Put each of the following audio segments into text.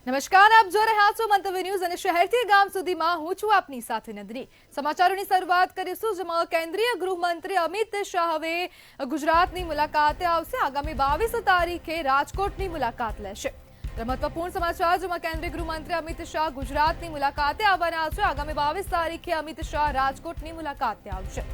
નમસ્કાર, આપ જોઈ રહ્યા છો મંતવ્ય ન્યૂઝ અને શહેરથી ગામ સુધીમાં હું છું આપની સાથે નંદની। સમાચારોની શરૂઆત કરીશું, જેમાં કેન્દ્રીય ગૃહમંત્રી અમિત શાહ હવે ગુજરાતની મુલાકાતે આવશે। આગામી 22 તારીખે રાજકોટની મુલાકાત લેશે। મહત્વપૂર્ણ સમાચાર, જેમાં કેન્દ્રીય ગૃહમંત્રી અમિત શાહ ગુજરાતની મુલાકાતે આવવાના છે। આગામી 22 તારીખે અમિત શાહ રાજકોટની મુલાકાતે આવશે।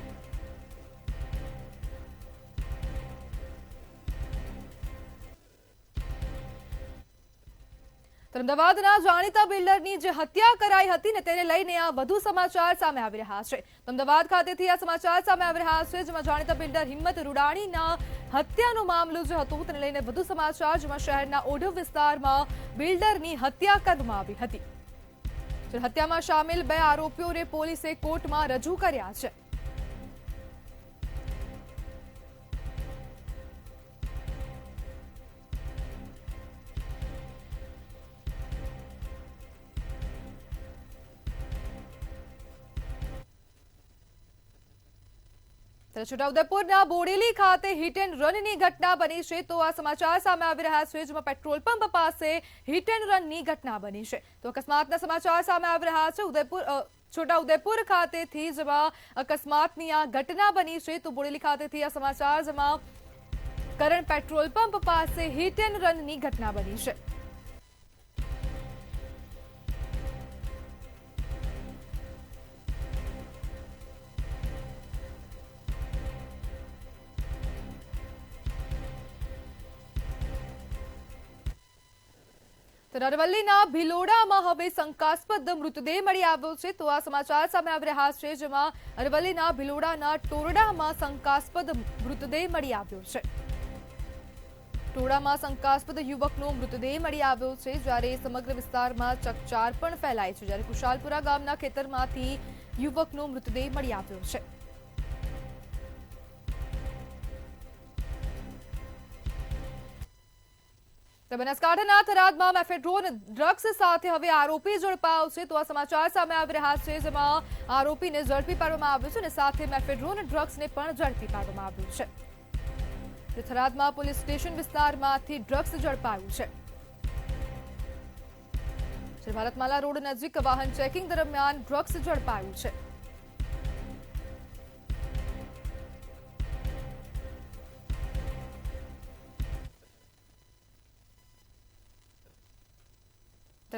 અમદાવાદના જાણીતા બિલ્ડરની જે હત્યા કરાઈ હતી ને તેને લઈને આ વધુ સમાચાર સામે આવી રહ્યા છે। અમદાવાદ ખાતેથી આ સમાચાર સામે આવી રહ્યા છે, જેમાં જાણીતા બિલ્ડર હિંમત રૂડાણીના હત્યાનો મામલો જે હતો તેને લઈને વધુ સમાચાર, જેમાં શહેરના ઓઢવ વિસ્તારમાં બિલ્ડરની હત્યા કરવામાં આવી હતી। હત્યામાં સામેલ 2 આરોપીઓને પોલીસે કોર્ટમાં રજૂ કર્યા છે। છોટાઉદેપુરના બોડેલી ખાતે હિટ એન્ડ રનની ઘટના બની છે। તો આ સમાચાર સામે આવી રહ્યા છે, જેમાં પેટ્રોલ પંપ પાસે હિટ એન્ડ રનની ઘટના બની છે। તો અકસ્માતના સમાચાર સામે આવી રહ્યા છે। છોટાઉદેપુર ખાતેથી જેમાં અકસ્માતની આ ઘટના બની છે, તો બોડેલી ખાતેથી આ સમાચાર, જેમાં કરણ પેટ્રોલ પંપ પાસે હિટ એન્ડ રનની ઘટના બની છે। અરવલ્લીના ભિલોડામાં હવે શંકાસ્પદ મૃતદેહ મળી આવ્યો છે। તો આ સમાચાર સામે આવી રહ્યા છે, જેમાં અરવલ્લીના ભિલોડાના ટોરડામાં શંકાસ્પદ મૃતદેહ મળી આવ્યો છે। ટોરડામાં શંકાસ્પદ યુવકનો મૃતદેહ મળી આવ્યો છે, જ્યારે સમગ્ર વિસ્તારમાં ચકચાર પણ ફેલાય છે। જ્યારે કુશાલપુરા ગામના ખેતરમાંથી યુવકનો મૃતદેહ મળી આવ્યો છે। બનાસકાંઠાના થરાદમાં મેફેડ્રોન ડ્રગ્સ સાથે હવે આરોપી ઝડપાયો છે। તો આ સમાચાર સામે આવી રહ્યા છે, જેમાં આરોપીને ઝડપી પાડવામાં આવ્યો છે અને સાથે મેફેડ્રોન ડ્રગ્સને પણ ઝડપી પાડવામાં આવ્યું છે। થરાદમાં પોલીસ સ્ટેશન વિસ્તારમાંથી ડ્રગ્સ ઝડપાયું છે। ભારતમાલા રોડ નજીક વાહન ચેકિંગ દરમિયાન ડ્રગ્સ ઝડપાયું છે।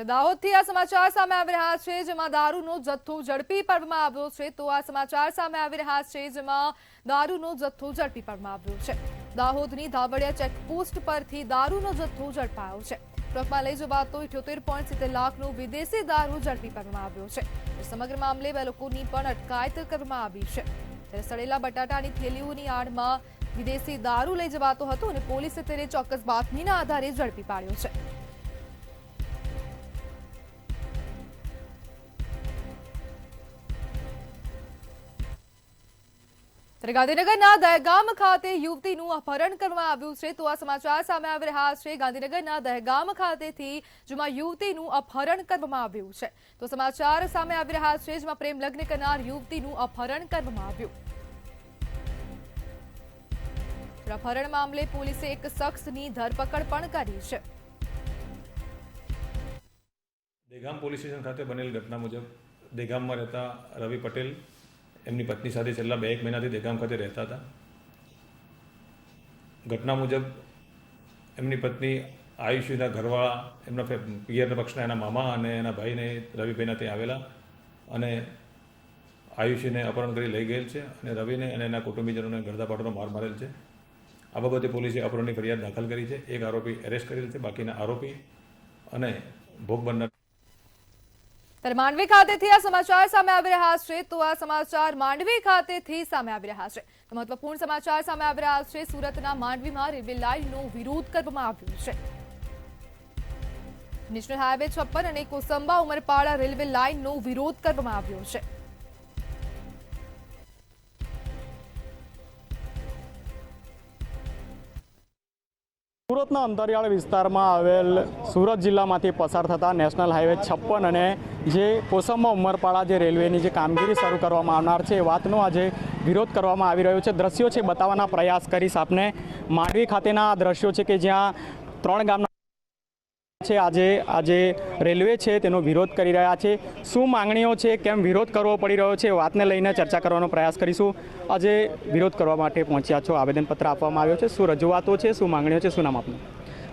દાહોદથી આ સમાચાર સામે આવી રહ્યા છે, જેમાં દારૂનો જથ્થો ઝડપી પાડવામાં આવ્યો છે। તો આ સમાચાર સામે આવી રહ્યા છે, જેમાં દારૂનો જથ્થો ઝડપી પાડવામાં આવ્યો છે। દાહોદની ધાબડિયા ચેકપોસ્ટ પરથી દારૂનો જથ્થો ઝડપાયો છે। ટ્રકમાં લઈ જવાતો 78.70 લાખનો વિદેશી દારૂ ઝડપી પાડવામાં આવ્યો છે। સમગ્ર મામલે 2 લોકોની પણ અટકાયત કરવામાં આવી છે। ત્યારે સડેલા બટાટાની થેલીઓની આડમાં વિદેશી દારૂ લઈ જવાતો હતો અને પોલીસે તેને ચોક્કસ બાતમીના આધારે ઝડપી પાડ્યો છે। ગાંધીનગરના દહેગામ ખાતે યુવતીનું અપહરણ કરવામાં આવ્યું છે। તો આ સમાચાર સામે આવી રહ્યા છે, ગાંધીનગરના દહેગામ ખાતેથી જેમાં યુવતીનું અપહરણ કરવામાં આવ્યું છે। તો સમાચાર સામે આવી રહ્યા છે, જેમાં પ્રેમ લગ્ન કરનાર યુવતીનું અપહરણ કરવામાં આવ્યું। અપહરણ મામલે પોલીસે એક શખ્સની ધરપકડ પણ કરી છે। દહેગામ પોલીસ સ્ટેશન ખાતે બનેલ ઘટના મુજબ દહેગામમાં રહેતા રવિ પટેલ એમની પત્ની સાથે છેલ્લા 2-1 મહિનાથી દહેગામ ખાતે રહેતા હતા। ઘટના મુજબ એમની પત્ની આયુષીના ઘરવાળા એમના પિયરના પક્ષના એના મામા અને એના ભાઈને રવિભાઈના ત્યાં આવેલા અને આયુષીને અપહરણ કરી લઈ ગયેલ છે અને રવિને અને એના કુટુંબીજનોને ગળદાપાટોનો માર મારેલ છે। આ બાબતે પોલીસે અપહરણની ફરિયાદ દાખલ કરી છે। એક આરોપી એરેસ્ટ કરેલ છે, બાકીના આરોપી અને ભોગ બનનાર। માંડવી ખાતેથી આ સમાચાર સામે આવી રહ્યા છે। તો આ સમાચાર માંડવી ખાતેથી સામે આવી રહ્યા છે। મહત્વપૂર્ણ સમાચાર સામે આવી રહ્યા છે, સુરતના માંડવીમાં રેલવે લાઇનનો વિરોધ કરવામાં આવ્યો છે। નેશનલ હાઈવે 56 અને કોસંબા ઉમરપાડા રેલવે લાઇનનો વિરોધ કરવામાં આવ્યો છે। સુરતના અંતરિયાળ વિસ્તારમાં આવેલ સુરત જિલ્લામાંથી પસાર થતા નેશનલ હાઈવે 56 અને જે કોસંબા ઉમરપાડા જે રેલવેની જે કામગીરી શરૂ કરવામાં આવનાર છે એ વાતનો આજે વિરોધ કરવામાં આવી રહ્યો છે। દ્રશ્યો છે બતાવવાના પ્રયાસ કરીશ આપને। માંડવી ખાતેના આ દ્રશ્યો છે કે જ્યાં 3 ગામના છે આજે રેલવે છે તેનો વિરોધ કરી રહ્યા છે. શું માંગણીઓ છે, કેમ વિરોધ કરવો પડી રહ્યો છે, વાતને લઈને ચર્ચા કરવાનો પ્રયાસ કરીશું. આજે વિરોધ કરવા માટે પહોંચ્યા છો, આવેદનપત્ર આપવામાં આવ્યો છે. શું રજૂઆતો છે, શું માંગણીઓ છે, શું નામ આપનું?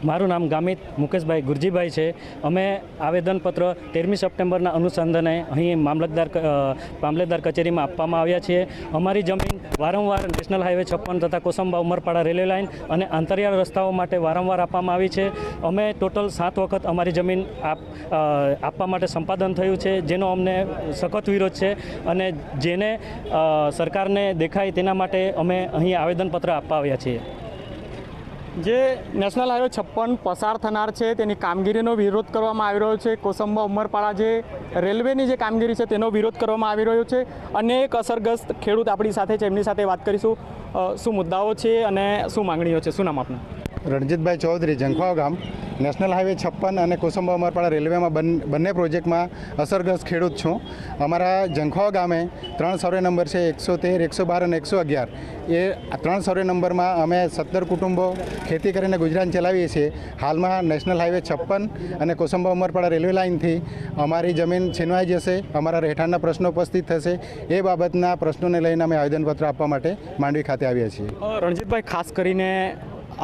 મારું નામ ગામિત મુકેશભાઈ ગુરજીભાઈ છે. અમે આવેદનપત્ર 13મી સપ્ટેમ્બરના અનુસંધાને અહીં મામલતદાર કચેરીમાં આપવામાં આવ્યા છીએ. અમારી જમીન વારંવાર નેશનલ હાઈવે 56 તથા કોસંબા ઉમરપાડા રેલવે લાઇન અને આંતરિયાળ રસ્તાઓ માટે વારંવાર આપવામાં આવી છે. અમે ટોટલ 7 વખત અમારી જમીન આપવા માટે સંપાદન થયું છે, જેનો અમને સખત વિરોધ છે અને જેને સરકારને દેખાય તેના માટે અમે અહીં આવેદનપત્ર આપવા આવ્યા છીએ. જે નેશનલ હાઈવે 56 પસાર થનાર છે તેની કામગીરીનો વિરોધ કરવામાં આવી રહ્યો છે. કોસંબા ઉમરપાડા જે રેલવેની જે કામગીરી છે તેનો વિરોધ કરવામાં આવી રહ્યો છે. અનેક અસરગ્રસ્ત ખેડૂત આપણી સાથે છે, એમની સાથે વાત કરીશું. શું મુદ્દાઓ છે અને શું માંગણીઓ છે? શું નામ આપનું? રણજીતભાઈ ચૌધરી, જંખવાવ ગામ. નેશનલ હાઈવે 56 અને કોસંબા ઉમરપાડા રેલવેમાં બંને પ્રોજેક્ટમાં અસરગ્રસ્ત ખેડૂત છું. અમારા જંખવાવ ગામે 3 સર્વે નંબર છે, 113, 112 અને 111. એ 3 સર્વે નંબરમાં અમે 17 કુટુંબો ખેતી કરીને ગુજરાન ચલાવીએ છીએ. હાલમાં નેશનલ હાઈવે 56 અને કોસંબા ઉમરપાડા રેલવે લાઇનથી અમારી જમીન છીનવાઈ જશે, અમારા રહેઠાણના પ્રશ્નો ઉપસ્થિત થશે. એ બાબતના પ્રશ્નોને લઈને અમે આવેદનપત્ર આપવા માટે માંડવી ખાતે આવ્યા છીએ. રણજીતભાઈ, ખાસ કરીને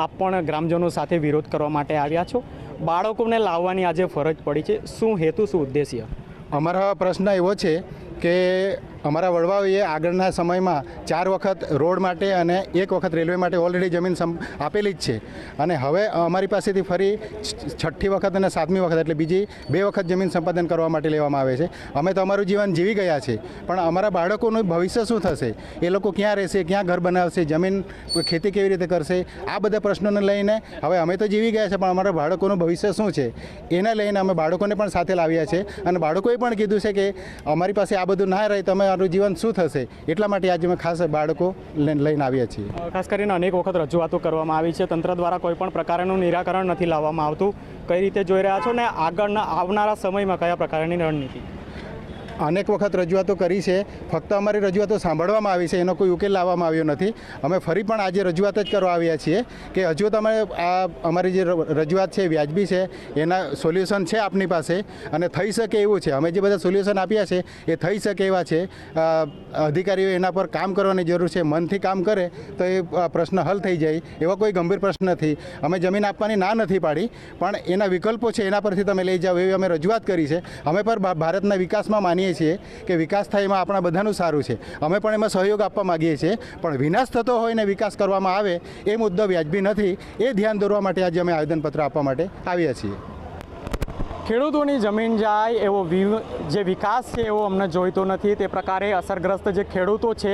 આપ પણ ગ્રામજનો સાથે વિરોધ કરવા માટે આવ્યા છો. બાળકોને લાવવાની આજે ફરજ પડી છે. શું હેતુ, શું ઉદ્દેશ્ય? અમારો પ્રશ્ન એવો છે કે અમારા વડવાઓએ આગળના સમયમાં 4 વખત રોડ માટે અને 1 વખત રેલવે માટે ઓલરેડી જમીન આપેલી જ છે. અને હવે અમારી પાસેથી ફરી 6ઠ્ઠી વખત અને 7મી વખત એટલે બીજી 2 વખત જમીન સંપાદન કરવા માટે લેવામાં આવે છે. અમે તો અમારું જીવન જીવી ગયા છે, પણ અમારા બાળકોનું ભવિષ્ય શું થશે? એ લોકો ક્યાં રહેશે, ક્યાં ઘર બનાવશે, જમીન ખેતી કેવી રીતે કરશે? આ બધા પ્રશ્નોને લઈને હવે અમે તો જીવી ગયા છે, પણ અમારા બાળકોનું ભવિષ્ય શું છે એને લઈને અમે બાળકોને પણ સાથે લાવ્યા છે. અને બાળકોએ પણ કીધું છે કે અમારી પાસે આ બધું ના રહે તો અમારું જીવન શું થશે? એટલા માટે આજે અમે ખાસ બાળકો લઈને આવ્યા છીએ. ખાસ કરીને અનેક વખત રજૂઆતો કરવામાં આવી છે, તંત્ર દ્વારા કોઈ પણ પ્રકારનું નિરાકરણ નથી લાવવામાં આવતું. કઈ રીતે જોઈ રહ્યા છો ને આગળના આવનારા સમયમાં કયા પ્રકારની રણનીતિ? અનેક વખત રજૂઆતો કરી છે, ફક્ત અમારી રજૂઆતો સાંભળવામાં આવી છે, એનો કોઈ ઉકેલ લાવવામાં આવ્યો નથી. અમે ફરી પણ આજે રજૂઆત જ કરવા આવ્યા છીએ કે હજુ તમે અમારી જે રજૂઆત છે વ્યાજબી છે, એના સોલ્યુશન છે આપની પાસે અને થઈ શકે એવું છે. અમે જે બધા સોલ્યુશન આપ્યા છે એ થઈ શકે એવા છે. અધિકારીઓ એના પર કામ કરવાની જરૂર છે. મનથી કામ કરે તો એ પ્રશ્ન હલ થઈ જાય, એવા કોઈ ગંભીર પ્રશ્ન નથી. અમે જમીન આપવાની ના નથી પાડી, પણ એના વિકલ્પો છે એના પરથી તમે લઈ જાઓ એવી અમે રજૂઆત કરી છે. અમે પણ ભારતના વિકાસમાં માનીએ છીએ કે વિકાસ થાય એમાં આપણા બધાનું સારું છે. અમે પણ એમાં સહયોગ આપવા માગીએ છીએ, પણ વિનાશ થતો હોય ને વિકાસ કરવામાં આવે એ મુદ્દો વ્યાજબી નથી. એ ધ્યાન દોરવા માટે આજે અમે આવેદનપત્ર આપવા માટે આવ્યા છીએ. ખેડૂતોની જમીન જાય એવો જે વિકાસ છે એવો અમને જોઈતો નથી. તે પ્રકારે અસરગ્રસ્ત જે ખેડૂતો છે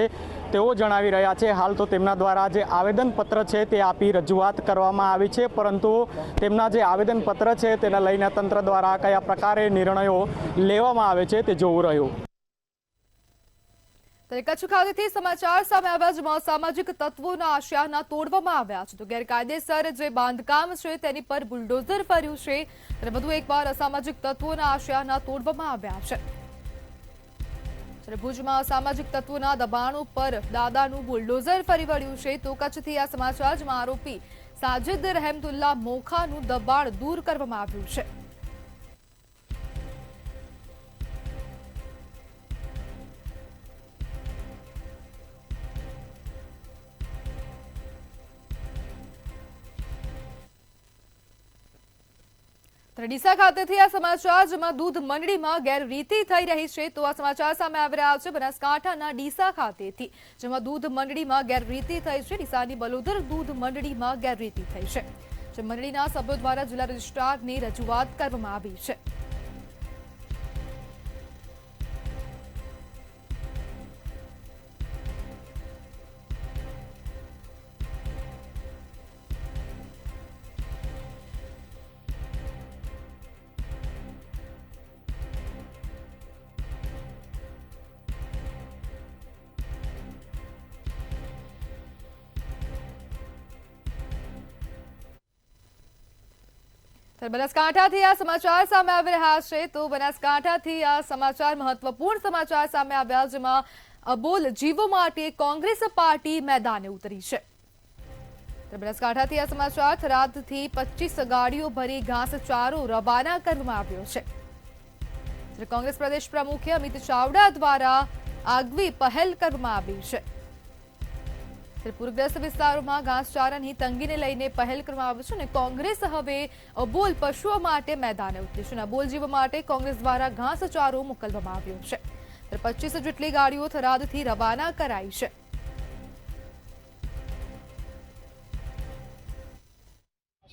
તેઓ જણાવી રહ્યા છે. હાલ તો તેમના દ્વારા જે આવેદનપત્ર છે તે આપી રજૂઆત કરવામાં આવી છે, પરંતુ તેમના જે આવેદનપત્ર છે તેને લઈને તંત્ર દ્વારા કયા પ્રકારે નિર્ણયો લેવામાં આવે છે તે જોવું રહ્યું. કચ્છ ખાતેથી સમાચાર સામે આવ્યા, જેમાં સામાજિક તત્વોના આશયાના તોડવામાં આવ્યા છે. તો ગેરકાયદેસર જે બાંધકામ છે તેની પર બુલડોઝર ફર્યું છે અને વધુ એકવાર અસામાજિક તત્વોના આશયાના તોડવામાં આવ્યા છે. ભુજમાં અસામાજિક તત્વોના દબાણો પર દાદાનું બુલડોઝર ફરી વળ્યું છે. તો કચ્છથી આ સમાચાર, જેમાં આરોપી સાજિદ રહેમતુલ્લા મોખાનું દબાણ દૂર કરવામાં આવ્યું છે. ડીસા ખાતેથી આ સમાચાર, જેમાં દૂધ મંડળીમાં ગેરરીતિ થઈ રહી છે. તો આ સમાચાર સામે આવી રહ્યા છે બનાસકાંઠાના ડીસા ખાતેથી, જેમાં દૂધ મંડળીમાં ગેરરીતિ થઈ છે. ડીસાની બલોદર દૂધ મંડળીમાં ગેરરીતિ થઈ છે, જે મંડળીના સભ્યો દ્વારા જિલ્લા રજિસ્ટ્રારને રજૂઆત કરવામાં આવી છે. બનાસકાંઠાથી આ સમાચાર સામે આવી રહ્યા છે. તો બનાસકાંઠાથી આ સમાચાર, મહત્વપૂર્ણ સમાચાર સામે આવ્યા, જેમાં અબોલ જીવો માટે કોંગ્રેસ પાર્ટી મેદાને ઉતરી છે. બનાસકાંઠાથી આ સમાચાર. થરાદથી 25 ગાડીઓ ભરી ઘાસચારો રવાના કરવામાં આવ્યો છે. જ્યારે કોંગ્રેસ પ્રદેશ પ્રમુખ અમિત ચાવડા દ્વારા આગવી પહેલ કરવામાં આવી છે. પૂરગ્રસ્ત વિસ્તારોમાં ઘાસચારાની તંગીને લઈને પહેલ કરવામાં આવી છે અને કોંગ્રેસ હવે અબોલ પશુઓ માટે મેદાને ઉતરી છે. અબોલ જીવો માટે કોંગ્રેસ દ્વારા ઘાસચારો મોકલવામાં આવ્યો છે. 25 જેટલી ગાડીઓ થરાદથી રવાના કરાઈ છે.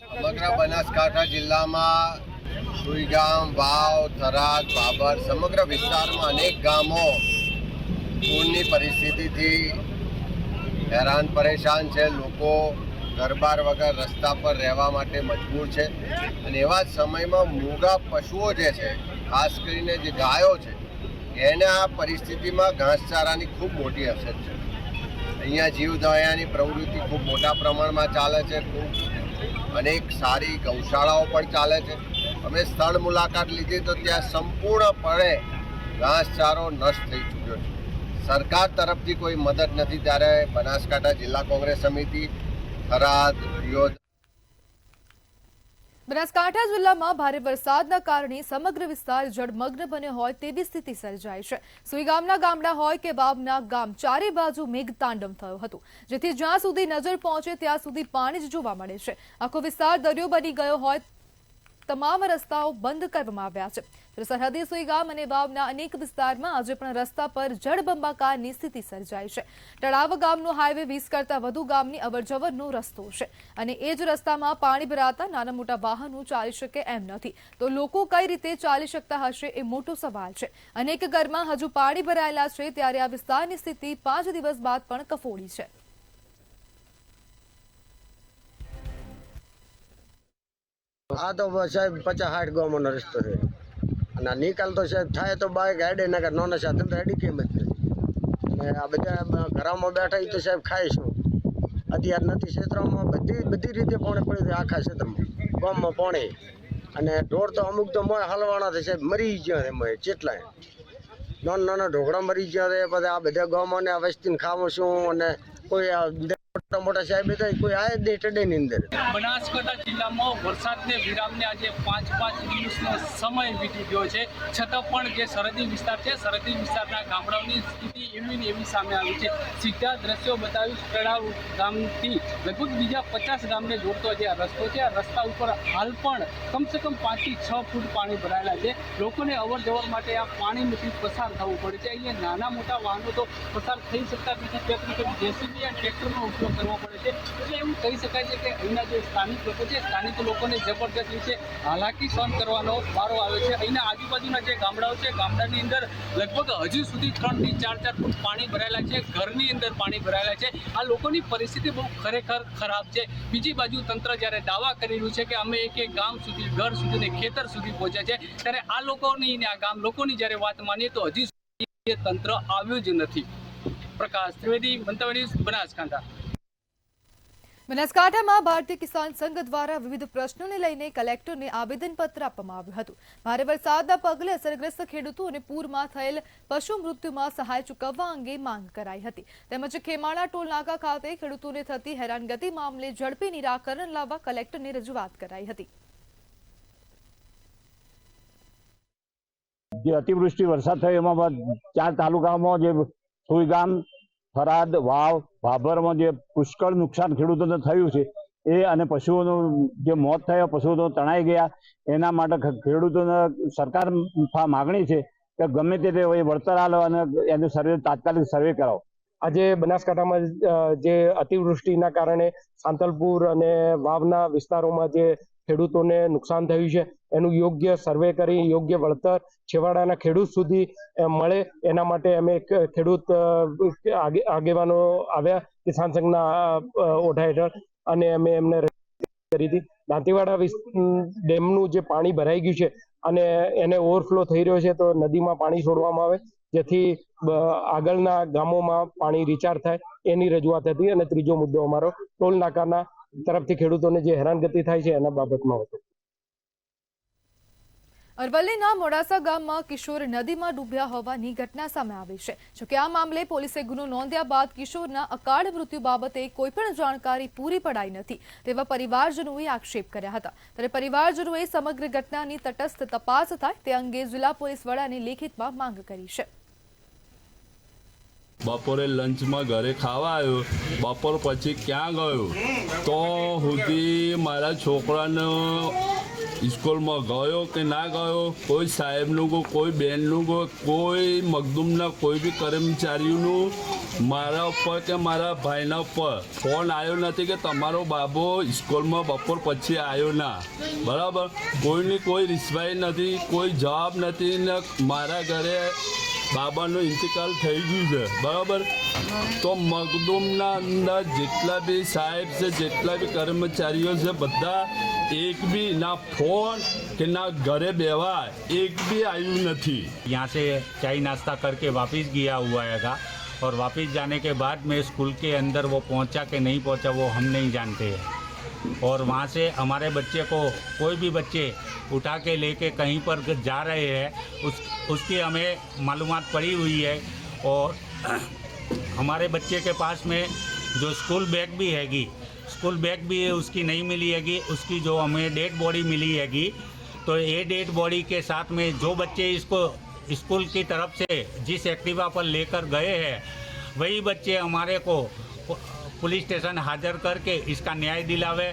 સમગ્ર બનાસકાંઠા જિલ્લામાં સુઈગામ, વાવ, થરાદ, બાબર સમગ્ર વિસ્તારમાં અનેક ગામો પૂરની પરિસ્થિતિથી હેરાન પરેશાન છે. લોકો ઘરબાર વગર રસ્તા પર રહેવા માટે મજબૂર છે અને એવા જ સમયમાં મૂંગા પશુઓ જે છે, ખાસ કરીને જે ગાયો છે, એને આ પરિસ્થિતિમાં ઘાસચારાની ખૂબ મોટી અસર છે. અહીંયા જીવદયાની પ્રવૃત્તિ ખૂબ મોટા પ્રમાણમાં ચાલે છે. ખૂબ અનેક સારી ગૌશાળાઓ પણ ચાલે છે. અમે સ્થળ મુલાકાત લીધી તો ત્યાં સંપૂર્ણપણે ઘાસચારો નષ્ટ થઈ ચૂક્યો છે. સરકાર તરફથી કોઈ મદદ નથી. ત્યારે બનાસકાંઠા જિલ્લા કોંગ્રેસ સમિતિ, થરાદ, દિયોદર. બનાસકાંઠા જિલ્લામાં ભારે વરસાદના કારણે સમગ્ર વિસ્તાર જળમગ્ન બન્યો હોય તેવી સ્થિતિ સર્જાઈ છે. સુઈગામના ગામડા હોય કે વાવના ગામ, ચારે બાજુ મેઘતાંડવ થયું હતું, જેથી જ્યાં સુધી નજર પહોંચે ત્યાં સુધી પાણી જ જોવા મળે છે. આખો વિસ્તાર દરિયો બની ગયો હોય. તમામ રસ્તાઓ બંધ કરવામાં આવ્યા છે. સરહદી સુઈગામ અને વાવના અનેક વિસ્તારમાં આજે પણ રસ્તા પર જળબંબાકારની સ્થિતિ સર્જાઈ છે. તળાવ ગામનો હાઈવે 20 કરતા વધુ ગામની અવરજવરનો રસ્તો છે અને એ જ રસ્તામાં પાણી ભરાતા નાના મોટા વાહનો ચાલી શકે એમ નથી. તો લોકો કઈ રીતે ચાલી શકતા હશે એ મોટો સવાલ છે. અનેક ઘરમાં હજુ પાણી ભરાયેલા છે. ત્યારે આ વિસ્તારની સ્થિતિ 5 દિવસ બાદ પણ કફોડી છે. આ તો સાહેબ 50-60 ગામોનો રસ્તો છે અને નિકાલ તો સાહેબ થાય તો બાઈક હેડે ના નાના સાધન તો હેડી કેમ જ નથી. અને આ બધા ઘરમાં બેઠા તો સાહેબ ખાઈશું અત્યાર નથી. ક્ષેત્રમાં બધી રીતે પાણી પડ્યું છે. આખા ક્ષેત્રમાં ગામમાં પાણી અને ઢોર તો અમુક તો મોય હલવાના છે સાહેબ, મરી ગયા એમાં કેટલાય નાના ઢોકળા મરી ગયા છે. પછી આ બધા ગામોને આ વસ્તીને ખાવું શું અને કોઈ મોટા સાહેબ કોઈ આય જ નહીં ટડેની અંદર. બનાસકાંઠા જિલ્લામાં વરસાદને વિરામને આજે 5 દિવસનો સમય વીતી ગયો છે, છતાં પણ જે સરહદી વિસ્તાર છે, સરહદી વિસ્તારના ગામડાઓની સ્થિતિ એવી ને એવી સામે આવી છે. સીધા દ્રશ્યો બતાવ્યું તળાવ ગામથી લગભગ બીજા 50 ગામને જોડતો જે આ રસ્તો છે, આ રસ્તા ઉપર હાલ પણ કમસે કમ 5 થી 6 ફૂટ પાણી ભરાયેલા છે. લોકોને અવર જવર માટે આ પાણીમાંથી પસાર થવું પડે છે. અહીંયા નાના મોટા વાહનો તો પસાર થઈ શકતા નથી. જેસીબી અને ટ્રેક્ટરનો ઉપયોગ કરવો પડે છે. એટલે એવું કહી શકાય છે કે અહીંના જે સ્થાનિક લોકો છે, સ્થાનિક લોકોને જબરદસ્ત રીતે હાલાકી સહન કરવાનો વારો આવે છે. અહીંના આજુબાજુના જે ગામડાઓ છે, ગામડાની અંદર લગભગ હજુ સુધી 3 થી 4 ફૂટ પાણી ભરાયેલા છે. ઘરની અંદર પાણી ભરાયેલા છે. આ લોકોની પરિસ્થિતિ બહુ ખરેખર ખરાબ છે. બીજી બાજુ તંત્ર જ્યારે દાવા કરી રહ્યું છે કે અમે એક ગામ સુધી, ઘર સુધી ને ખેતર સુધી પહોંચ્યા છે, ત્યારે આ લોકોની ને આ ગામ લોકોની જ્યારે વાત માનીએ તો હજી સુધી તંત્ર આવ્યું જ નથી. પ્રકાશ ત્રિવેદી, મંતવ્ય ન્યૂઝ, બનાસકાંઠા. બનાસકાંઠામાં ભારતીય કિસાન સંઘ દ્વારા વિવિધ પ્રશ્નોને લઈને કલેક્ટરને આવેદનપત્ર આપવામાં આવ્યું હતું. ભારે વરસાદના પગલે અસરગ્રસ્ત ખેડૂતો અને પૂરમાં થયેલ પશુ મૃત્યુમાં સહાય ચૂકવવા અંગે માંગ કરાઈ હતી. તેમજ ખેમાણા ટોલનાકા ખાતે ખેડૂતોને થતી હેરાનગતિ મામલે ઝડપી નિરાકરણ લાવવા કલેક્ટરને રજૂઆત કરાઈ હતી. જે અતિવૃષ્ટિ વરસાદ થયો એમાં 4 તાલુકામાં જે સુઈગામ, થરાદ, વાવ, ભાભરમાં જે પુષ્કળ નુકસાન ખેડૂતોને થયું છે એ અને પશુઓનું જે મોત થયા, પશુઓ તણાઈ ગયા, એના માટે ખેડૂતોને સરકાર માગણી છે કે ગમે તે વળતર આલો અને એનું સર્વે તાત્કાલિક સર્વે કરાવો. આજે બનાસકાંઠામાં જે અતિવૃષ્ટિના કારણે સાંતલપુર અને વાવના વિસ્તારોમાં જે ખેડૂતોને નુકસાન થયું છે એનું યોગ્ય સર્વે કરી યોગ્ય વળતર છેવાડાના ખેડૂત સુધી મળે એના માટે અમે ખેડૂત આગેવાનો આવ્યા કિસાન સંઘના ઓઠા હેઠળ અને અમે એમને કરી હતી. દાંતીવાડા ડેમનું જે પાણી ભરાઈ ગયું છે અને એને ઓવરફ્લો થઈ રહ્યો છે, તો નદીમાં પાણી છોડવામાં આવે જેથી આગળના ગામોમાં પાણી રિચાર્જ થાય એની રજૂઆત હતી. અને ત્રીજો મુદ્દો અમારો ટોલ નાકાના તરફથી ખેડૂતોને જે હેરાનગતિ થાય છે એના બાબતમાં હતો. અરવલ્લીના મોડાસા ગામમાં કિશોર નદીમાં ડૂબ્યા હોવાની ઘટના સામે આવી છે. જોકે આ મામલે પોલીસે ગુનો નોંધ્યા બાદ કિશોરના અકાળ મૃત્યુ બાબતે કોઈપણ જાણકારી પૂરી પડાઈ નથી તેવા પરિવારજનોએ આક્ષેપ કર્યા હતા. ત્યારે પરિવારજનોએ સમગ્ર ઘટનાની તટસ્થ તપાસ થાય તે અંગે જિલ્લા પોલીસ વડાને લેખિતમાં માંગ કરી છે. બપોરે લંચમાં ઘરે ખાવા આવ્યો, બપોર પછી ક્યાં ગયો તો સુધી મારા છોકરાનો સ્કૂલમાં ગયો કે ના ગયો, કોઈ સાહેબનું કોઈ બહેનનું કોઈ મગદુમના કોઈ બી કર્મચારીઓનું મારા ઉપર કે મારા ભાઈના ઉપર ફોન આવ્યો નથી કે તમારો બાબો સ્કૂલમાં બપોર પછી આવ્યો ના. બરાબર, કોઈની કોઈ રિસ્વાઈ નથી, કોઈ જવાબ નથી ને મારા ઘરે બાબાનો ઇંતકાલ થઈ ગયું છે. બરાબર, તો મગદુમના અંદર જેટલા બી સાહેબ છે, જેટલા બી કર્મચારીઓ છે, બધા एक भी ना फोन के ना घरे बेवा एक भी आयु नहीं. यहाँ से चाय नाश्ता करके वापस गया हुआ था और वापस जाने के बाद मैं स्कूल के अंदर वो पहुँचा कि नहीं पहुँचा वो हम नहीं जानते हैं. और वहाँ से हमारे बच्चे को कोई भी बच्चे उठा के लेके कहीं पर जा रहे हैं उसकी हमें मालूमात पड़ी हुई है. और हमारे बच्चे के पास में जो स्कूल बैग भी हैगी, स्कूल बैग भी उसकी नहीं मिली हैगी. उसकी जो हमें डेड बॉडी मिली हैगी, तो ये डेड बॉडी के साथ में जो बच्चे इसको स्कूल की तरफ से जिस एक्टिवा पर लेकर गए हैं वही बच्चे हमारे को पुलिस स्टेशन हाजिर करके इसका न्याय दिलावे.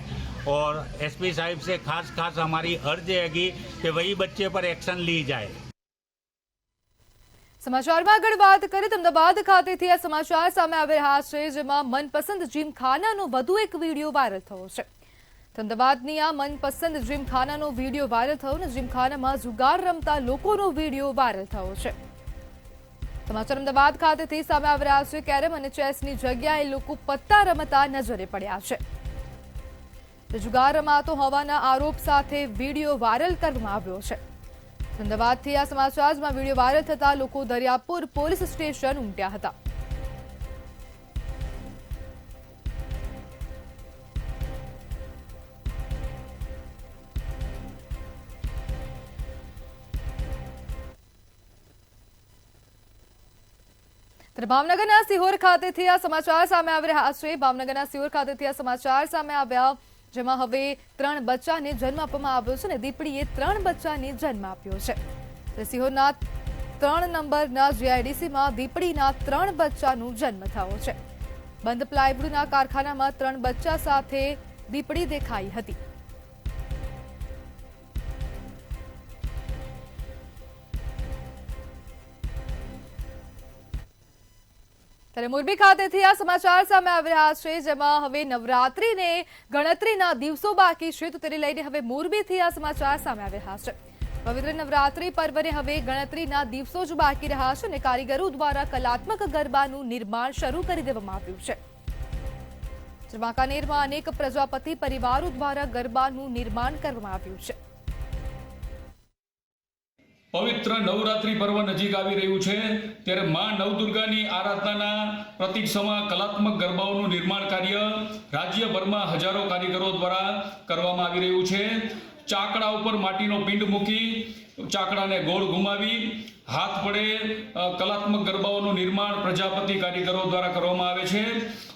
और एसपी साहिब से खास हमारी अर्ज हैगी कि वही बच्चे पर एक्शन ली जाए. સમાચારમાં આગળ વાત કરીએ તો અમદાવાદ ખાતેથી આ સમાચાર સામે આવી રહ્યા છે, જેમાં મનપસંદ જીમખાનાનો વધુ એક વિડીયો વાયરલ થયો છે. અમદાવાદની આ મનપસંદ જીમખાનાનો વિડીયો વાયરલ થયો અને જીમખાનામાં જુગાર રમતા લોકોનો વિડીયો વાયરલ થયો છે. સમાચાર અમદાવાદ ખાતેથી સામે આવી રહ્યા છે. કેરમ અને ચેસની જગ્યાએ લોકો પત્તા રમતા નજરે પડ્યા છે. જુગાર રમાતો હોવાના આરોપ સાથે વિડીયો વાયરલ કરવામાં આવ્યો છે. અમદાવાદથી આ સમાચારમાં વિડીયો વાયરલ થતા લોકો દરિયાપુર પોલીસ સ્ટેશન ઉમટ્યા હતા. ભાવનગરના સિહોર ખાતેથી આ સમાચાર સામે આવી રહ્યા છે. ભાવનગરના સિહોર ખાતેથી આ સમાચાર સામે આવ્યા, જેમાં હવે 3 બચ્ચાને જન્મ આપવામાં આવ્યો છે અને દીપડીએ 3 બચ્ચાને જન્મ આપ્યો છે. સિહોરના 3 નંબરના જીઆઈડીસીમાં દીપડીના 3 બચ્ચાનો જન્મ થયો છે. બંધ પ્લાયવુડના કારખાનામાં 3 બચ્ચા સાથે દીપડી દેખાઈ હતી. ત્યારે મોરબી ખાતેથી આ સમાચાર સામે આવી રહ્યા છે, જેમાં હવે નવરાત્રીને ગણતરીના દિવસો બાકી છે, તો તેને લઈને હવે મોરબીથી આ સમાચાર સામે આવી રહ્યા છે. પવિત્ર નવરાત્રી પર્વને હવે ગણતરીના દિવસો જ બાકી રહ્યા છે અને કારીગરો દ્વારા કલાત્મક ગરબાનું નિર્માણ શરૂ કરી દેવામાં આવ્યું છે. વાંકાનેરમાં અનેક પ્રજાપતિ પરિવારો દ્વારા ગરબાનું નિર્માણ કરવામાં આવ્યું છે. પવિત્ર નવરાત્રી પર્વ નજીક આવી રહ્યું છે, ત્યારે માં નવદુર્ગાની આરાધનાના પ્રતીક સમા કલાત્મક ગરબાઓનું નિર્માણ કાર્ય રાજ્યભરમાં હજારો કારીગરો દ્વારા કરવામાં આવી રહ્યું છે. ચાકડા ઉપર માટીનો પિંડ મૂકી ચાકડાને ગોળ ઘુમાવી હાથ વડે કલાત્મક ગરબાઓનું નિર્માણ પ્રજાપતિ કારીગરો દ્વારા કરવામાં આવે છે.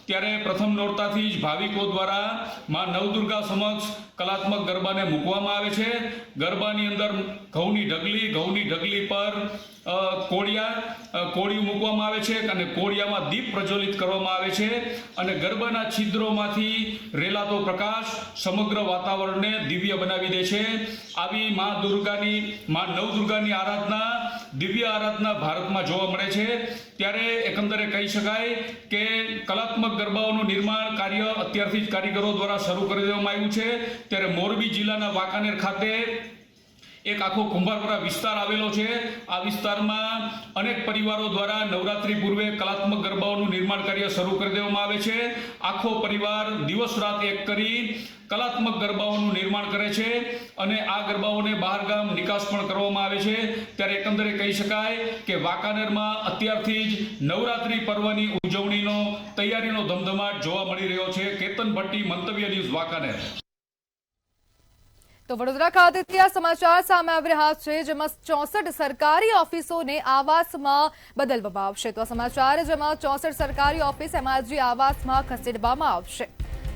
ત્યારે પ્રથમ નોરતાથી જ ભાવિકો દ્વારા માં નવદુર્ગા સમક્ષ કલાત્મક ગરબાને મૂકવામાં આવે છે. ગરબાની અંદર ઘઉંની ઢગલી પર કોળિયું મૂકવામાં આવે છે અને કોળિયામાં દીપ પ્રજ્વલિત કરવામાં આવે છે અને ગરબાના છિદ્રોમાંથી રેલાતો પ્રકાશ સમગ્ર વાતાવરણને દિવ્ય બનાવી દે છે. આવી માં નવદુર્ગાની આરાધના દિવ્ય આરાધના ભારતમાં જોવા મળે છે. ત્યારે એકંદરે કહી શકાય કે કલાત્મક ગરબાઓનું નિર્માણ કાર્ય અત્યારથી જ કારીગરો દ્વારા શરૂ કરી દેવામાં આવ્યું છે. ત્યારે મોરબી જિલ્લાના વાંકાનેર ખાતે એક આખો કુંભારપુરા વિસ્તાર આવેલો છે. આ વિસ્તારમાં અનેક પરિવારો દ્વારા નવરાત્રી પૂર્વે કલાત્મક ગરબાઓનું નિર્માણ કાર્ય શરૂ કરી દેવામાં આવે છે. આખો પરિવાર દિવસ રાત એક કરી કલાત્મક ગરબાઓનું નિર્માણ કરે છે અને આ ગરબાઓને બહારગામ નિકાસ પણ કરવામાં આવે છે. ત્યારે એકંદરે કહી શકાય કે વાંકાનેરમાં અત્યારથી જ નવરાત્રી પર્વની ઉજવણીનો તૈયારીનો ધમધમાટ જોવા મળી રહ્યો છે. કેતન ભટ્ટી, મંતવ્ય ન્યૂઝ, વાંકાનેર. તો વડોદરા ખાતેથી આ સમાચાર સામે આવી રહ્યા છે, જેમાં 64 સરકારી ઓફિસોને આવાસમાં બદલવામાં આવશે. તો આ સમાચાર જેમાં 64 સરકારી ઓફિસ MRG આવાસમાં ખસેડવામાં આવશે.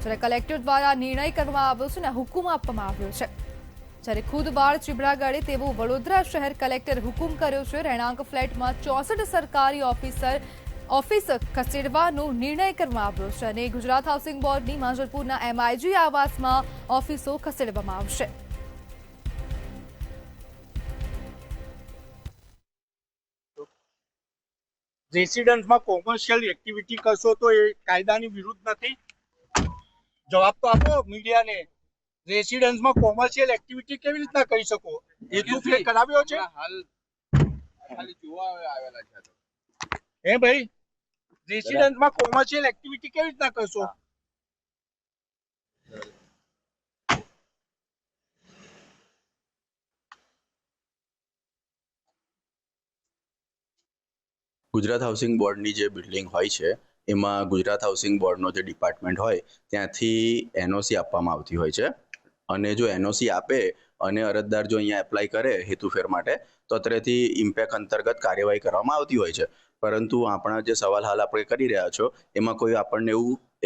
જ્યારે કલેક્ટર દ્વારા નિર્ણય કરવામાં આવ્યો છે અને હુકમ આપવામાં આવ્યો છે. જ્યારે ખુદ વાળ ચીબડાગળે તેવો વડોદરા શહેર કલેક્ટર હુકમ કર્યો છે. રહેણાંક ફ્લેટમાં 64 સરકારી ઓફિસ ખસેડવાનો નિર્ણય કરવામાં આવ્યો છે અને ગુજરાત હાઉસિંગ બોર્ડની માંજરપુરના MIG આવાસમાં ઓફિસો ખસેડવામાં આવશે. રેસિડન્સમાં કોમર્શિયલ એક્ટિવિટી કરશો તો એ કાયદાની વિરુદ્ધ નથી? જવાબ તો આપો મીડિયાને. રેસિડન્સમાં કોમર્શિયલ એક્ટિવિટી કેવી રીતના કરી શકો? હેતુ ફેર કરાવ્યો છે હે ભાઈ? રેસિડન્સમાં કોમર્શિયલ એક્ટિવિટી કેવી રીતના કરશો? ગુજરાત હાઉસિંગ બોર્ડની જે બિલ્ડિંગ હોય છે એમાં ગુજરાત હાઉસિંગ બોર્ડનો જે ડિપાર્ટમેન્ટ હોય ત્યાંથી NOC આપવામાં આવતી હોય છે. અને જો NOC આપે અને અરજદાર જો અહીંયા એપ્લાય કરે હેતુફેર માટે તો અત્રેથી ઇમ્પેક્ટ અંતર્ગત કાર્યવાહી કરવામાં આવતી હોય છે. પરંતુ આપણા જે સવાલ હાલ આપણે કરી રહ્યા છો એમાં કોઈ આપણને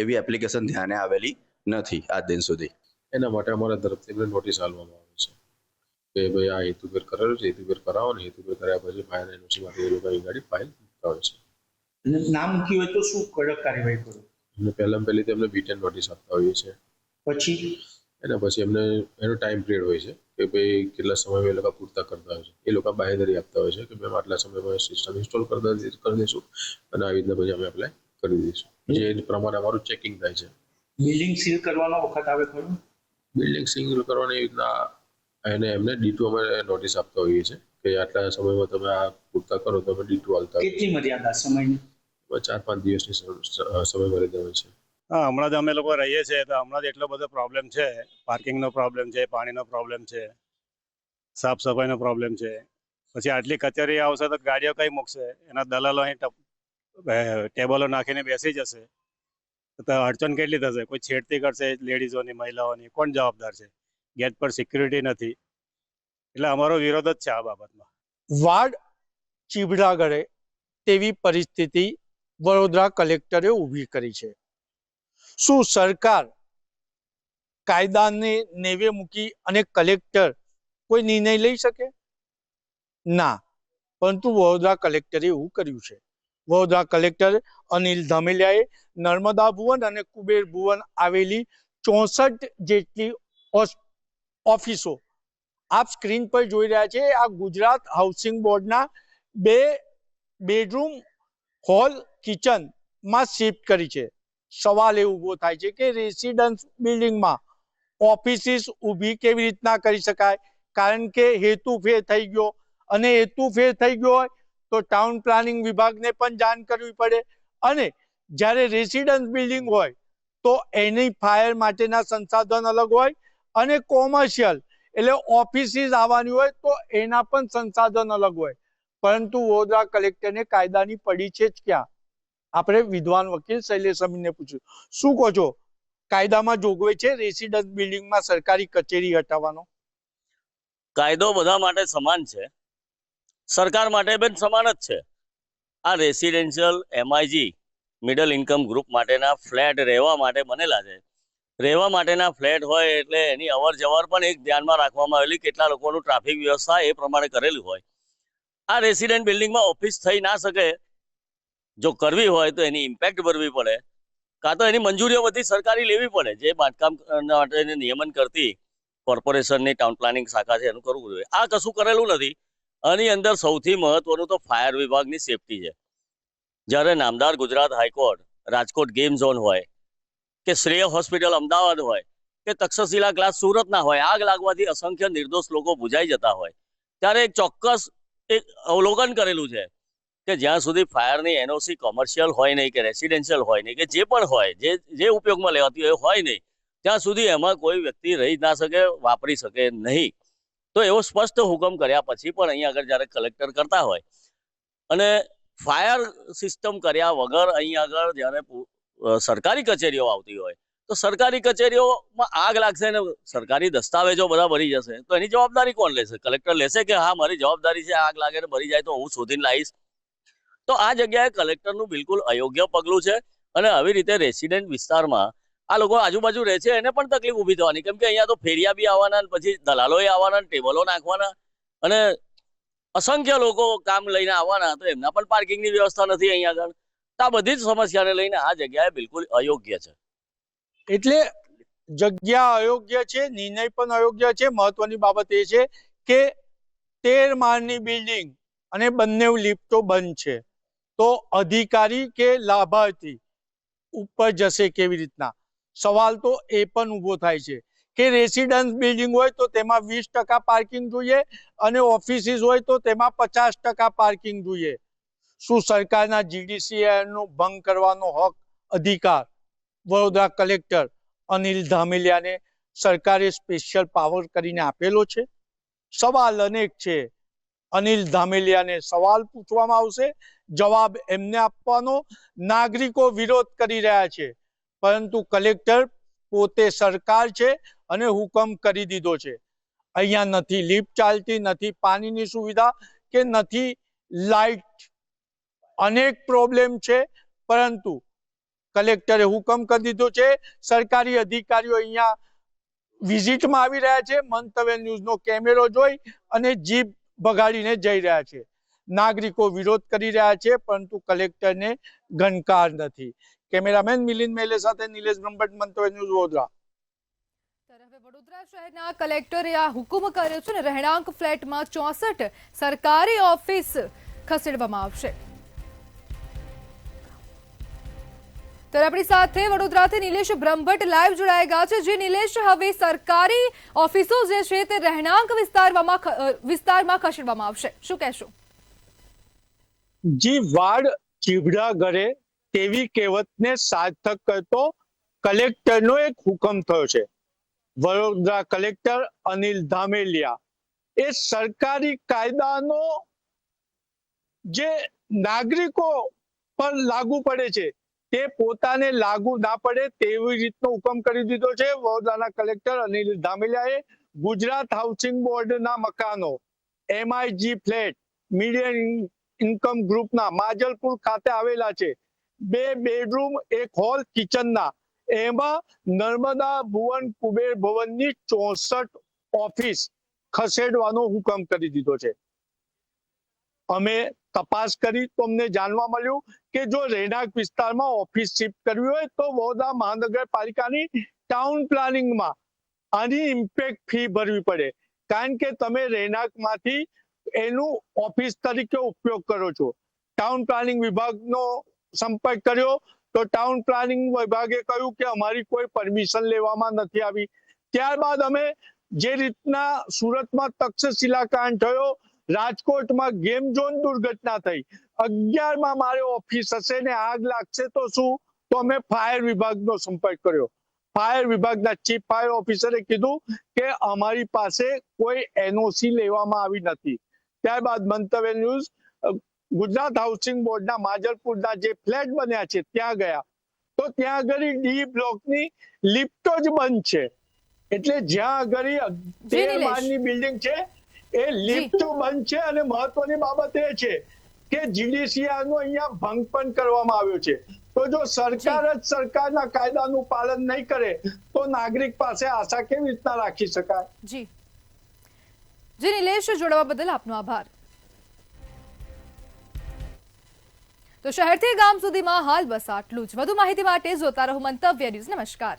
એવી એપ્લિકેશન ધ્યાને આવેલી નથી આજ દિન સુધી. એના માટે અમારા તરફથી એમને નોટિસ આપવામાં આવે છે કે ભાઈ આ હેતુફેર કરેલું છે, હેતુફેર કરાવો ને હેતુફેર કર્યા પછી ફાયર NOC માટે એ લોકો ગાડી ફાઇલ કરાવે છે. નામ મૂકી હોય તો શું કડક કાર્યવાહી કરો? એટલે પહેલી તેમને B10 નોટિસ આપતા હોઈએ છે. પછી એના પછી એમને એનો ટાઈમ પિરિયડ હોય છે કે ભાઈ કેટલા સમયમાં એ લોકો પૂરતા કરતા હોય છે. એ લોકો બાંહેધરી આપતા હોય છે કે મેમ આટલા સમયમાં સિસ્ટમ ઇન્સ્ટોલ કરી દઈશું અને આવી રીતના પછી અમે એપ્લાય કરી દઈશું. જે પ્રમાણે અમારું ચેકિંગ થાય છે. બિલ્ડિંગ સીલ કરવાનો વખત આવે ખરું? બિલ્ડિંગ સીલ કરવાની રીતના એમને D2 અમે નોટિસ આપતા હોઈએ છીએ કે આટલા સમયમાં તમે આ પૂરતા કરો તો અમે D2 આલતા. કેટલી મર્યાદા સમયની? 4-5 દિવસની સમય મર્યાદા હોય છે. હા, હમણાં જ અમે લોકો રહીએ છીએ તો હમણાં જ એટલો બધો પ્રોબ્લેમ છે. પાર્કિંગનો પ્રોબ્લેમ છે, પાણીનો પ્રોબ્લેમ છે, સાફ સફાઈનો પ્રોબ્લેમ છે. પછી આટલી કચેરી આવશે તો ગાડીઓ કઈ મૂકશે? એના દલાલો અહીં ટેબલો નાખીને બેસી જશે તો અડચણ કેટલી થશે? કોઈ છેડતી કરશે લેડીઝોની, મહિલાઓની, કોણ જવાબદાર છે? ગેટ પર સિક્યુરિટી નથી. એટલે અમારો વિરોધ જ છે આ બાબતમાં. વાડ ચીબડાગળે તેવી પરિસ્થિતિ વડોદરા કલેક્ટરે ઊભી કરી છે. શું સરકાર કાયદાને નેવે મૂકી અને કલેક્ટર કોઈ નિર્ણય લઈ શકે? ના, પરંતુ વડોદરા કલેક્ટરે એવું કર્યું છે. વડોદરા કલેક્ટર અનિલ ધામેલિયાએ નર્મદા ભુવન અને કુબેર ભુવન આવેલી 64 જેટલી ઓફિસો આપ સ્ક્રીન પર જોઈ રહ્યા છે. આ ગુજરાત હાઉસિંગ બોર્ડના 2 બેડરૂમ, હોલ, કિચનમાં શિફ્ટ કરી છે. સવાલ એ ઊભો થાય છે કે રેસિડન્સ બિલ્ડિંગમાં ઓફિસીસ ઊભી કેવી રીતના કરી શકાય? કારણ કે હેતુફેર થઈ ગયો, અને હેતુફેર થઈ ગયો હોય તો ટાઉન પ્લાનિંગ વિભાગને પણ જાણ કરવી પડે. અને જ્યારે રેસિડન્સ બિલ્ડિંગ હોય તો એની ફાયર માટેના સંસાધન અલગ હોય, અને કોમર્શિયલ એટલે ઓફિસીસ આવવાની હોય તો એના પણ સંસાધન અલગ હોય. પરંતુ વડોદરા કલેક્ટરને કાયદાની પડી છે જ ક્યાં? આપણે વિદ્વાન વકીલ શૈલેષ અમીનને પૂછ્યું, શું કહો છો? કાયદામાં જોગવાઈ છે રેસિડન્સ બિલ્ડિંગમાં સરકારી કચેરી હટાવવાનો? કાયદો બધા માટે સમાન છે, સરકાર માટે પણ સમાન જ છે. આ residential MIG middle income group માટેના ફ્લેટ રહેવા માટે બનેલા છે. રહેવા માટેના ફ્લેટ હોય એટલે એની અવર જવર પણ એક ધ્યાનમાં રાખવામાં આવેલી, કેટલા લોકોનું ટ્રાફિક વ્યવસ્થા એ પ્રમાણે કરેલું હોય. આ રેસિડેન્ટ બિલ્ડિંગમાં ઓફિસ થઈ ના શકે. જો કરવી હોય તો એની ઇમ્પેક્ટ ભરવી પડે, કાં તો એની મંજૂરીઓ બધી સરકારી લેવી પડે. જે બાંધકામ માટેનું નિયમન કરતી કોર્પોરેશનની ટાઉન પ્લાનિંગ શાખા છે એનું કરવું જોઈએ. આ કશું કરેલું નથી. આની અંદર સૌથી મહત્વનું તો ફાયર વિભાગની સેફટી છે. જ્યારે નામદાર Gujarat high court, Rajkot game zone હોય કે શ્રેય હોસ્પિટલ અમદાવાદ હોય કે તક્ષશિલા ક્લાસ સુરતના હોય, આગ લાગવાથી અસંખ્ય નિર્દોષ લોકો બુજાઈ જતા હોય, ત્યારે એક ચોક્કસ એક અવલોકન કરેલું છે કે જ્યાં સુધી ફાયરની NOC કોમર્શિયલ હોય નહીં કે રેસિડેન્શિયલ હોય નહીં કે જે પણ હોય, જે ઉપયોગમાં લેવાતી હોય નહીં, ત્યાં સુધી એમાં કોઈ વ્યક્તિ રહી ના શકે, વાપરી શકે નહીં. તો એવો સ્પષ્ટ હુકમ કર્યા પછી પણ અહીં આગળ જ્યારે કલેક્ટર કરતા હોય અને ફાયર સિસ્ટમ કર્યા વગર અહીં આગળ જ્યારે સરકારી કચેરીઓ આવતી હોય તો સરકારી કચેરીઓમાં આગ લાગશે ને સરકારી દસ્તાવેજો બધા ભરી જશે તો એની જવાબદારી કોણ લેશે? કલેક્ટર લેશે કે હા મારી જવાબદારી છે, આગ લાગે ને ભરી જાય તો હું શોધીને લાવીશ? તો આ જગ્યાએ કલેક્ટરનું બિલકુલ અયોગ્ય પગલું છે અને આવી રીતે રેસિડેન્ટ વિસ્તારમાં આ લોકો આજુબાજુ રહે છે એને પણ તકલીફ ઊભી થવાની, કેમ કે અહીંયા તો ફેરિયા બી આવવાના, પછી દલાલોએ આવવાના, ટેબલો નાખવાના અને અસંખ્ય લોકો કામ લઈને આવવાના, તો એમના પણ પાર્કિંગની વ્યવસ્થા નથી અહીંયા આગળ. તો આ બધી જ સમસ્યાને લઈને આ જગ્યાએ બિલકુલ અયોગ્ય છે. એટલે જગ્યા અયોગ્ય છે, નિર્ણય પણ અયોગ્ય છે. મહત્વની બાબત એ છે કે 13 માળની બિલ્ડિંગ અને બંને લિફ્ટો બંધ છે, તો અધિકારી કે લાભાર્થી ઉપર જશે કેવી રીતના? સવાલ તો એ પણ ઊભો થાય છે કે રેસિડન્સ બિલ્ડિંગ હોય તો તેમાં 20% પાર્કિંગ જોઈએ અને ઓફિસીસ હોય તો તેમાં 50% પાર્કિંગ જોઈએ. શું સરકારના GDCR નો ભંગ કરવાનો હક, અધિકાર વડોદરા કલેક્ટર અનિલ ધામેલિયાને સરકારે સ્પેશિયલ પાવર કરીને આપેલો છે? સવાલ અનેક છે. અનિલ ધામેલિયાને સવાલ પૂછવામાં આવશે, જવાબ એમને આપવાનો. નાગરિકો વિરોધ કરી રહ્યા છે, પરંતુ કલેક્ટર પોતે સરકાર છે અને હુકમ કરી દીધો છે. અહીંયા નથી લિફ્ટ ચાલતી, નથી પાણીની સુવિધા કે નથી લાઇટ, અનેક પ્રોબ્લેમ છે, પરંતુ કલેક્ટરે હુકમ કરી દીધો છે. સરકારી અધિકારીઓ અહીંયા વિઝિટમાં આવી રહ્યા છે, મંતવ્ય ન્યૂઝનો કેમેરો જોઈ અને જીભ બગાડીને જઈ રહ્યા છે. નાગરિકો વિરોધ કરી રહ્યા છે, પરંતુ કલેક્ટરને ગણકાર નથી. કેમેરામેન મિલિંદ મેલે સાથે નિલેશ બ્રહ્મભટ્ટ, મંતવ્ય ન્યૂઝ, વડોદરા. વડોદરા શહેરના કલેક્ટરે આ હુકમ કર્યો છે ને રહેણાંક ફ્લેટમાં 64 સરકારી ઓફિસ ખસેડવામાં આવશે. તો આપણી સાથે વડોદરાથી નિલેશ બ્રહ્મભટ્ટ લાઈવ જોડાઈ ગયા છે. જે નિલેશ, હવે સરકારી ઓફિસો જે છે તે રહેણાંક વિસ્તારમાં ખસેડવામાં આવશે, શું કહેશો? જી, વાડ ચીભડા ઘરે તેવી કહેવતને સાર્થક કરતો કલેક્ટરનો એક હુકમ થયો છે. વડોદરા કલેક્ટર અનિલ ધામેલિયા એ સરકારી કાયદાનો જે નાગરિકો પર લાગુ પડે છે તે પોતાને લાગુ ના પડે તેવી રીતનો હુકમ કરી દીધો છે. વડોદરાના કલેક્ટર અનિલ ધામેલિયાએ ગુજરાત હાઉસિંગ બોર્ડના મકાનો, MIG ફ્લેટ, મીડિયમ ઇન્કમ ગ્રુપના માજલપુર ખાતે આવેલા છે, 2 બેડરૂમ, 1 હોલ, કિચનના, એમાં નર્મદા ભુવન કુબેર ભવનની 64 ઓફિસ ખસેડવાનો હુકમ કરી દીધો છે. અમે તપાસ કરી તો અમને જાણવા મળ્યું કે જો રહેણાંક વિસ્તારમાં ઓફિસ શિફ્ટ કરવી હોય તો વડોદરા મહાનગરપાલિકાની ટાઉન પ્લાનિંગમાં આની ઇમ્પેક્ટ ફી ભરવી પડે, કારણ કે તમે રહેણાંકમાંથી એનું ઓફિસ તરીકે ઉપયોગ કરો છો. ટાઉન પ્લાનિંગ વિભાગનો સંપર્ક કર્યો તો ટાઉન પ્લાનિંગ વિભાગે કહ્યું કે અમારી કોઈ પરમિશન લેવામાં નથી આવી. ત્યારબાદ અમે જે રીતના સુરતમાં તક્ષશિલા કાંડ થયો, રાજકોટમાં ગેમ ઝોન દુર્ઘટના થઈ, 11માં મારે ઓફિસ હશે ને આગ લાગશે તો શું? તો અમે ફાયર વિભાગનો સંપર્ક કર્યો. ફાયર વિભાગના ચીફ ફાયર ઓફિસરે કીધું કે અમારી પાસે કોઈ NOC લેવામાં આવી નથી. ત્યારબાદ મંતવ્ય ન્યૂઝ ગુજરાત હાઉસિંગ બોર્ડના માજલપુરના જે ફ્લેટ બન્યા છે ત્યાં ગયા, તો ત્યાં આગળ ડી બ્લોકની લિફ્ટો જ બંધ છે. એટલે જ્યાં આગળ 13 માળની બિલ્ડિંગ છે એ લિફ્ટ બંધ છે. અને મહત્વની બાબત એ છે કે GDCR નો અહીંયા ભંગ પણ કરવામાં આવ્યો છે. તો જો સરકાર જ સરકારના કાયદાનું પાલન નહીં કરે તો નાગરિક પાસે આશા કેવી રીતના રાખી શકાય? જી નિલેશ, જોડવા બદલ આપનો આભાર. તો શહેરથી ગામ સુધીમાં હાલ બસ આટલું જ. વધુ માહિતી માટે જોતા રહો મંતવ્ય ન્યૂઝ. નમસ્કાર.